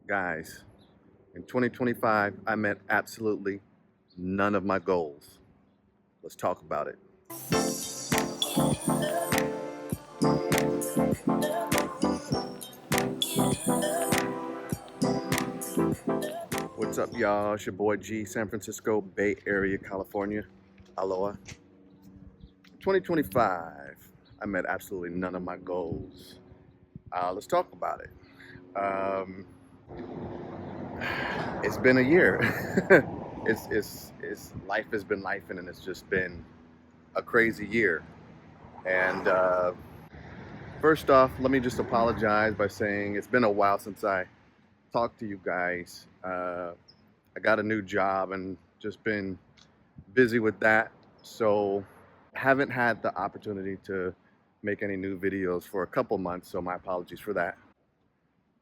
Guys, in 2025, I met absolutely none of my goals. Let's talk about it. What's up, y'all? It's your boy G, San Francisco Bay Area, California. Aloha. 2025, I met absolutely none of my goals. Let's talk about it. It's been a year. it's life has been life, and it's just been a crazy year. And first off, let me just apologize by saying it's been a while since I talked to you guys. I got a new job and just been busy with that, so haven't had the opportunity to make any new videos for a couple months, so my apologies for that.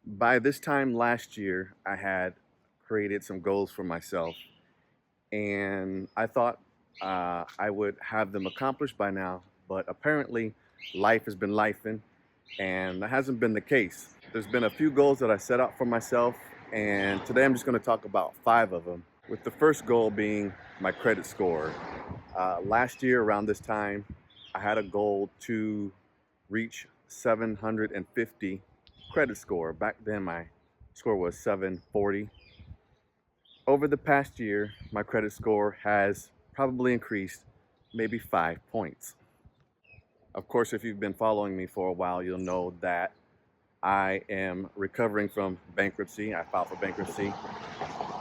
By this time last year, I had created some goals for myself, and I thought I would have them accomplished by now, but apparently life has been lifing, and that hasn't been the case. There's been a few goals that I set out for myself, and today I'm just going to talk about 5 of them, with the first goal being my credit score. Last year around this time, I had a goal to reach 750 credit score. Back then my score was 740. Over the past year, my credit score has probably increased maybe 5 points. Of course, if you've been following me for a while, you'll know that I am recovering from bankruptcy. I filed for bankruptcy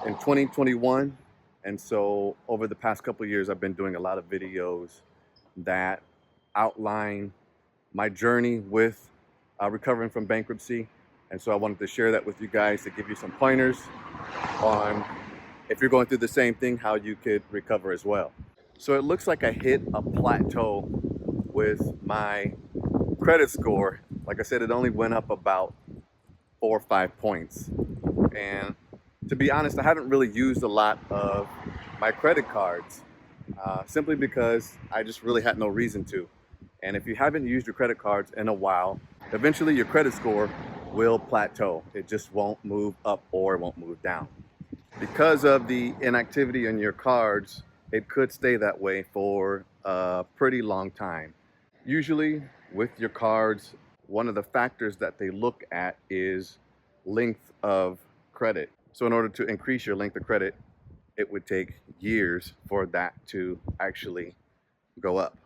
in 2021. And so over the past couple of years, I've been doing a lot of videos that outline my journey with recovering from bankruptcy. And so I wanted to share that with you guys to give you some pointers on, if you're going through the same thing, how you could recover as well. So it looks like I hit a plateau with my credit score. Like I said, it only went up about 4 or 5 points. And to be honest, I haven't really used a lot of my credit cards simply because I just really had no reason to. And if you haven't used your credit cards in a while, eventually your credit score will plateau. It just won't move up or it won't move down. Because of the inactivity on your cards, it could stay that way for a pretty long time. Usually with your cards, one of the factors that they look at is length of credit. So in order to increase your length of credit, it would take years for that to actually go up.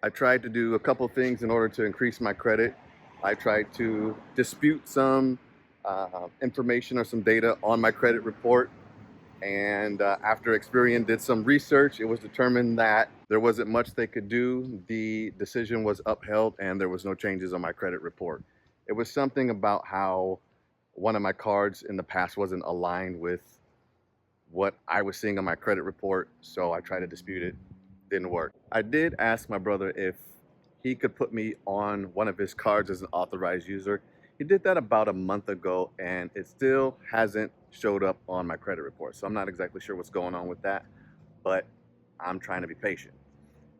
I tried to do a couple things in order to increase my credit. I tried to dispute some information or some data on my credit report. And after Experian did some research, it was determined that there wasn't much they could do. The decision was upheld and there was no changes on my credit report. It was something about how one of my cards in the past wasn't aligned with what I was seeing on my credit report, so I tried to dispute it. Didn't work. I did ask my brother if he could put me on one of his cards as an authorized user. He did that about a month ago, and it still hasn't showed up on my credit report. So I'm not exactly sure what's going on with that, but I'm trying to be patient.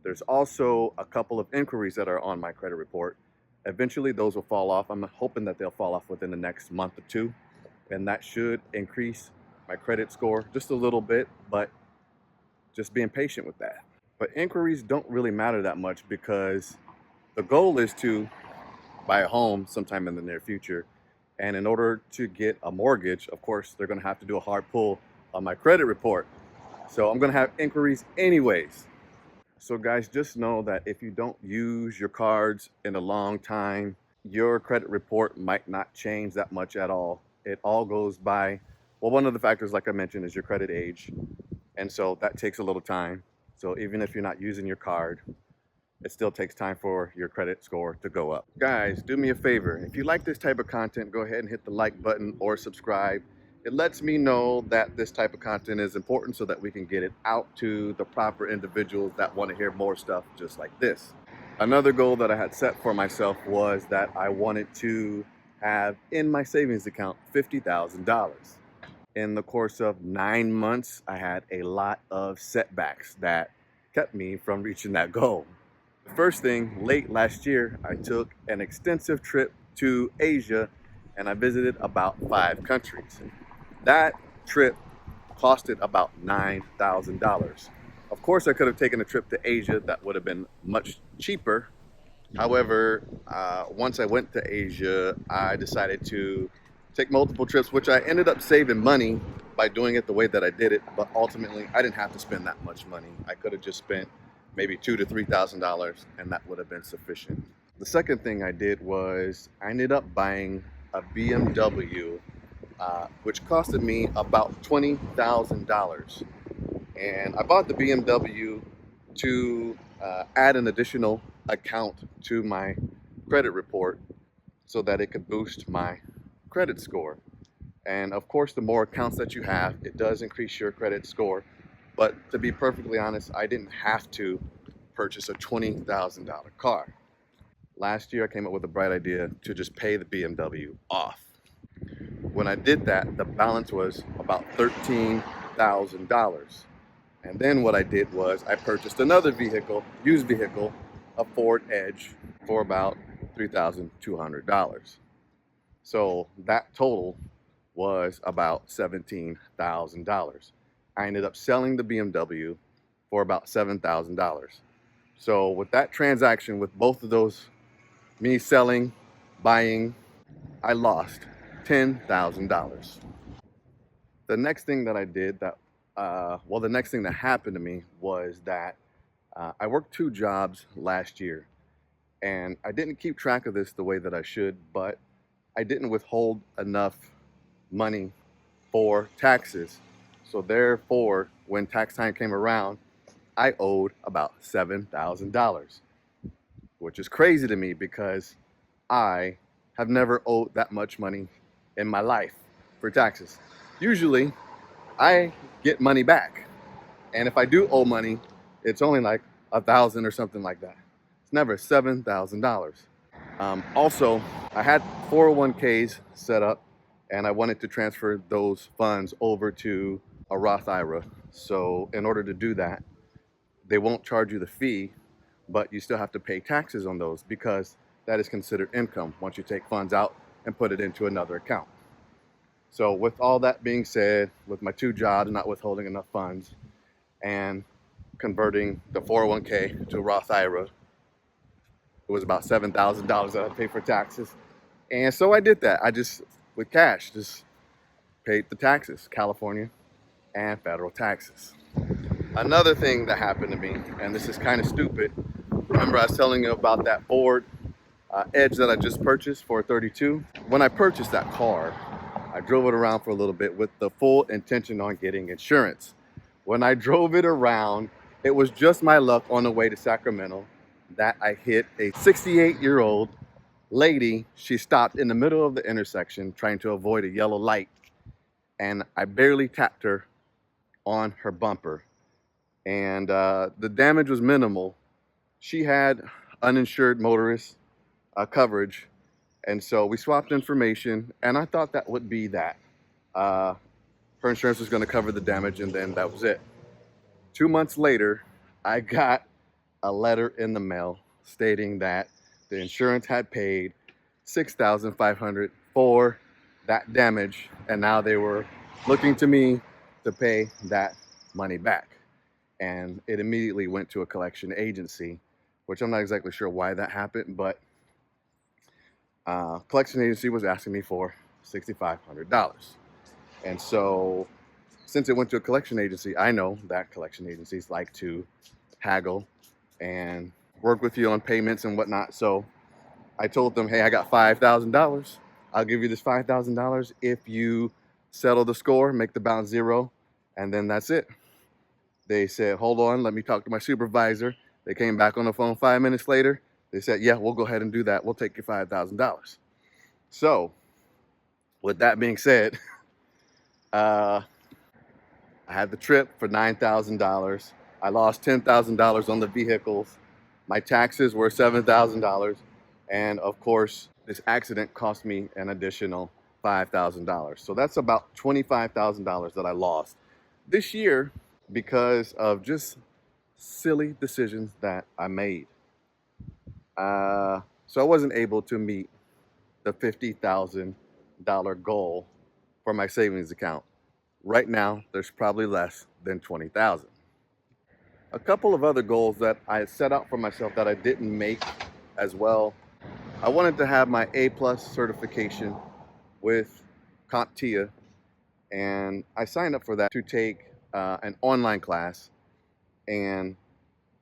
There's also a couple of inquiries that are on my credit report. Eventually those will fall off. I'm hoping that they'll fall off within the next month or 2, and that should increase my credit score just a little bit, but just being patient with that. But inquiries don't really matter that much because the goal is to buy a home sometime in the near future. And in order to get a mortgage, of course, they're going to have to do a hard pull on my credit report. So I'm going to have inquiries anyways. So guys, just know that if you don't use your cards in a long time, your credit report might not change that much at all. It all goes by, well, one of the factors, like I mentioned, is your credit age. And so that takes a little time. So even if you're not using your card, it still takes time for your credit score to go up. Guys, do me a favor. If you like this type of content, go ahead and hit the like button or subscribe. It lets me know that this type of content is important so that we can get it out to the proper individuals that want to hear more stuff just like this. Another goal that I had set for myself was that I wanted to have in my savings account $50,000. In the course of 9 months, I had a lot of setbacks that kept me from reaching that goal. The first thing, late last year, I took an extensive trip to Asia and I visited about 5 countries. That trip costed about $9,000. Of course, I could have taken a trip to Asia that would have been much cheaper. However, once I went to Asia, I decided to take multiple trips, which I ended up saving money by doing it the way that I did it. But ultimately, I didn't have to spend that much money. I could have just spent maybe $2,000 to $3,000, and that would have been sufficient. The second thing I did was I ended up buying a BMW, which costed me about $20,000. And I bought the BMW to add an additional account to my credit report so that it could boost my credit score. And of course, the more accounts that you have, it does increase your credit score. But to be perfectly honest, I didn't have to purchase a $20,000 car. Last year, I came up with a bright idea to just pay the BMW off. When I did that, the balance was about $13,000. And then what I did was I purchased another vehicle, used vehicle, a Ford Edge, for about $3,200. So that total was about $17,000. I ended up selling the BMW for about $7,000. So with that transaction, with both of those, me selling, buying, I lost $10,000. The next thing that I did the next thing that happened to me was that I worked two jobs last year, and I didn't keep track of this the way that I should, but I didn't withhold enough money for taxes. So therefore, when tax time came around, I owed about $7,000, which is crazy to me because I have never owed that much money in my life for taxes. Usually, I get money back. And if I do owe money, it's only like 1,000 or something like that. It's never $7,000. Also, I had 401ks set up and I wanted to transfer those funds over to a Roth IRA. So in order to do that, they won't charge you the fee, but you still have to pay taxes on those because that is considered income once you take funds out and put it into another account. So with all that being said, with my two jobs not withholding enough funds and converting the 401k to a Roth IRA, it was about $7,000 that I paid for taxes. And so I did that. I just, with cash, just paid the taxes, California and federal taxes. Another thing that happened to me, and this is kind of stupid, remember I was telling you about that Ford Edge that I just purchased for $32,000? When I purchased that car, I drove it around for a little bit with the full intention on getting insurance. When I drove it around, it was just my luck on the way to Sacramento that I hit a 68-year-old lady. She stopped in the middle of the intersection trying to avoid a yellow light, and I barely tapped her on her bumper. And the damage was minimal. She had uninsured motorist coverage, and so we swapped information, and I thought that would be that. Her insurance was going to cover the damage, and then that was it. 2 months later, I got a letter in the mail stating that the insurance had paid $6,500 for that damage, and now they were looking to me to pay that money back. And it immediately went to a collection agency, which I'm not exactly sure why that happened, but collection agency was asking me for $6,500. And so since it went to a collection agency, I know that collection agencies like to haggle and work with you on payments and whatnot. So I told them, hey, I got $5,000. I'll give you this $5,000 if you settle the score, make the balance zero, and then that's it. They said, hold on, let me talk to my supervisor. They came back on the phone 5 minutes later. They said, yeah, we'll go ahead and do that. We'll take your $5,000. So with that being said, I had the trip for $9,000. I lost $10,000 on the vehicles. My taxes were $7,000. And of course, this accident cost me an additional $5,000. So that's about $25,000 that I lost this year because of just silly decisions that I made. So I wasn't able to meet the $50,000 goal for my savings account. Right now, there's probably less than 20,000. A couple of other goals that I set out for myself that I didn't make as well. I wanted to have my A+ certification with CompTIA, and I signed up for that to take an online class, and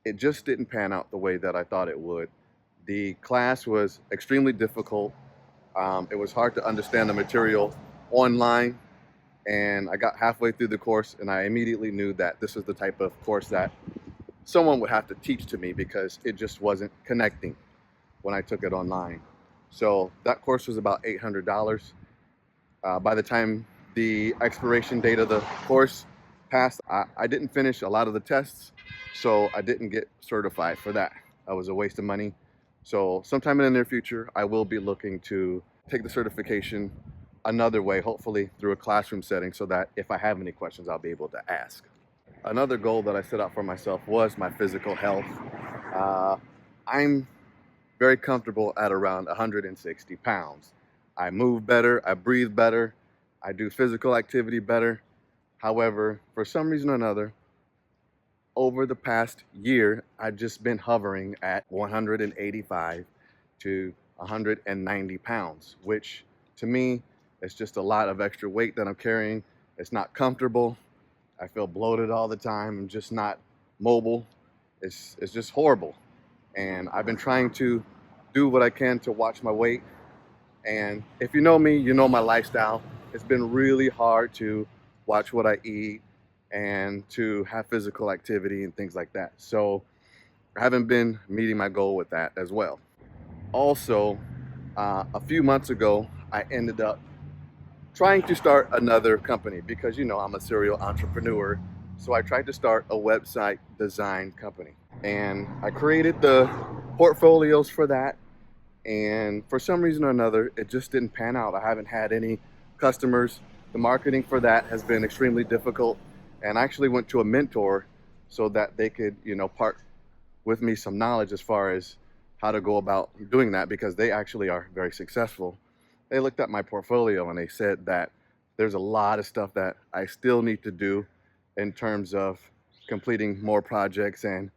it just didn't pan out the way that I thought it would. The class was extremely difficult. It was hard to understand the material online, and I got halfway through the course and I immediately knew that this was the type of course that someone would have to teach to me because it just wasn't connecting when I took it online. So that course was about $800. By the time the expiration date of the course passed, I didn't finish a lot of the tests, so I didn't get certified for that. That was a waste of money. So sometime in the near future, I will be looking to take the certification another way, hopefully through a classroom setting, so that if I have any questions, I'll be able to ask. Another goal that I set out for myself was my physical health. I'm very comfortable at around 160 pounds. I move better, I breathe better, I do physical activity better. However, for some reason or another, over the past year, I've just been hovering at 185 to 190 pounds, which to me, is just a lot of extra weight that I'm carrying. It's not comfortable. I feel bloated all the time. I'm just not mobile. It's just horrible. And I've been trying to do what I can to watch my weight. And if you know me, you know my lifestyle. It's been really hard to watch what I eat and to have physical activity and things like that. So I haven't been meeting my goal with that as well. Also, a few months ago, I ended up trying to start another company because, you know, I'm a serial entrepreneur. So I tried to start a website design company, and I created the portfolios for that. And for some reason or another, it just didn't pan out. I haven't had any customers. The marketing for that has been extremely difficult. And I actually went to a mentor so that they could, you know, part with me some knowledge as far as how to go about doing that, because they actually are very successful. They looked at my portfolio and they said that there's a lot of stuff that I still need to do in terms of completing more projects and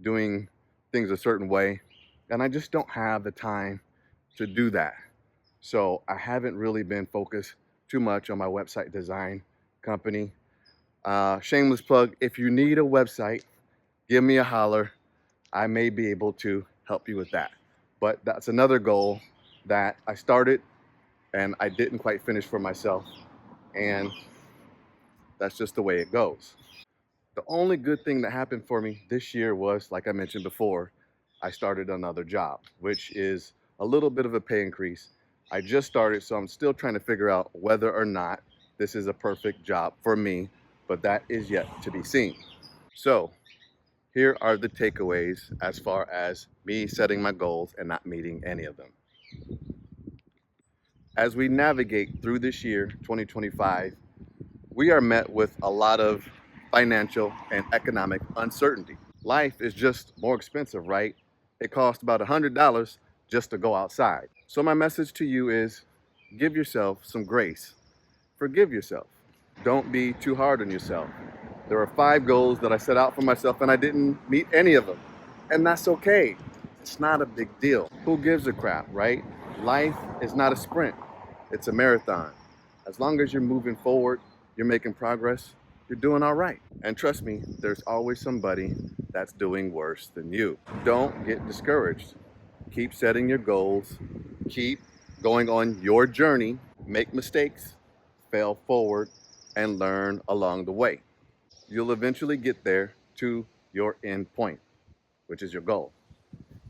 doing things a certain way. And I just don't have the time to do that. So I haven't really been focused too much on my website design company. Shameless plug, if you need a website, give me a holler. I may be able to help you with that. But that's another goal that I started and I didn't quite finish for myself. And that's just the way it goes. The only good thing that happened for me this year was, like I mentioned before, I started another job, which is a little bit of a pay increase. I just started, so I'm still trying to figure out whether or not this is a perfect job for me, but that is yet to be seen. So here are the takeaways as far as me setting my goals and not meeting any of them. As we navigate through this year, 2025, we are met with a lot of financial and economic uncertainty. Life is just more expensive, right? It costs about $100 just to go outside. So my message to you is give yourself some grace. Forgive yourself. Don't be too hard on yourself. There are 5 goals that I set out for myself and I didn't meet any of them. And that's okay. It's not a big deal. Who gives a crap, right? Life is not a sprint. It's a marathon. As long as you're moving forward, you're making progress, you're doing all right. And trust me, there's always somebody that's doing worse than you. Don't get discouraged. Keep setting your goals. Keep going on your journey. Make mistakes, fail forward, and learn along the way. You'll eventually get there to your end point, which is your goal.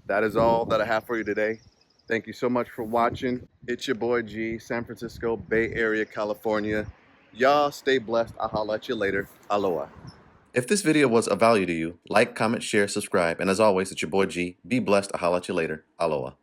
That is all that I have for you today. Thank you so much for watching. It's your boy G, San Francisco Bay Area, California. Y'all stay blessed. I'll holla at you later. Aloha. If this video was of value to you, like, comment, share, subscribe, and as always, it's your boy G. Be blessed. I'll holla at you later. Aloha.